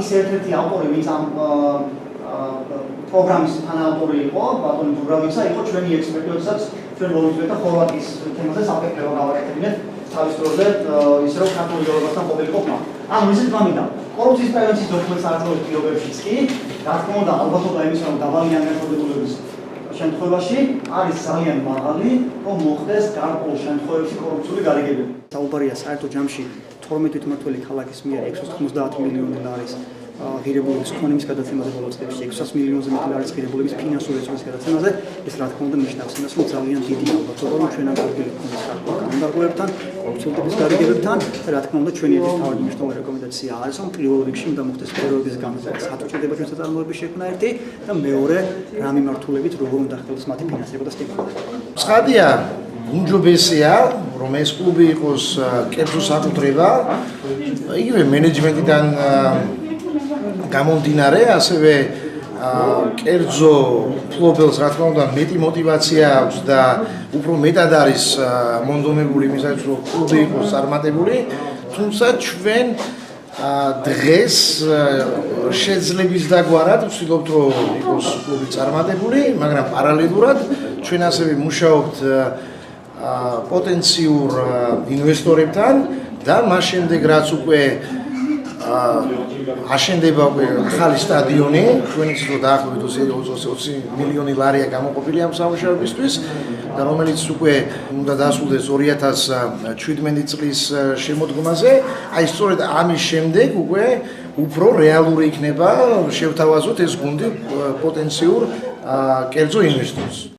ის ერთ-ერთი ავტორი, ვინც ამ პროგრამის თანაავტორი იყო, ბატონი პროგრამისა იყო ჩვენი ექსპერტი, როდესაც ჩვენ ლოგისტიკა და ხორვატიის თემაზე საფეხბურთო გავაკეთებინეთ თავის დროზე, ისე რომ ქართული გეოგრაფიასთან ყოფილიყო ხმა. ანუ ისეთ გამიდა. კორუფციის პრევენციის დოქუმენტს საერთაშორისო პირობებშიც კი, რა თქმა უნდა, ალბათობა იმის, რომ დაბალი ანალიზებულების შემთხვევაში არის ძალიან მაღალი, რომ მოხდეს გარკვეულ შემთხვევებში კორუფციული გარიგებები. საუბარია საერთო ჯამში 12 თვითმმართველი ქალაქის მიერ 690 მილიონი ლარის ღირებულების ქონების გადაცემაზე ბოლო წლებში 600 მილიონზე მეტი ლარის ღირებულების ფინანსური რესურსის გადაცემაზე ეს რა თქმა უნდა ნიშნავს იმას, რომ ძალიან დიდი ალბათობა რომ ჩვენ აღგვიგებთ ქონის განმარტოებებთან, კორუფციების გარიგებებთან და რა თქმა უნდა ჩვენი თავი მნიშვნელოვანი რეკომენდაცია არის, რომ პირველ რიგში უნდა მოხდეს სფეროების განვითარება, საწუწედება ჩვენ საწარმოების შექმნა ერთი და მეორე რა მიმართულებით როგორ უნდა ხდეს მათი ფინანსება და სტიმულირება. ცხადია, უმჯობესია, რომ ეს კლუბი იყოს კერძო საკუთრება, იგივე მენეჯმენტიდან გამომდინარე, ასევე კერძო ფლობელს რა თქმა უნდა მეტი мотиваცია აქვს და უფრო მეტად არის მონდომებული იმისათვის, რომ კლუბი იყოს წარმატებული, თუმცა ჩვენ დღეს შეძლების დაგვარად ვცდილობთ, რომ იყოს კლუბი წარმატებული, მაგრამ პარალელურად ჩვენ ასევე მუშაობთ პოტენციურ ინვესტორებთან და მას შემდეგ რაც უკვე აშენდება ახალი სტადიონი, ჩვენი ცოტა დაახლოებით 20 მილიონი ლარია გამოყოფილი ამ სამუშაოებისთვის და რომელიც უკვე უნდა დასრულდეს 2017 წლის შემოდგომაზე. აი სწორედ ამის შემდეგ უკვე უფრო რეალური იქნება შევთავაზოთ ეს გუნდი პოტენციურ კერძო ინვესტორს.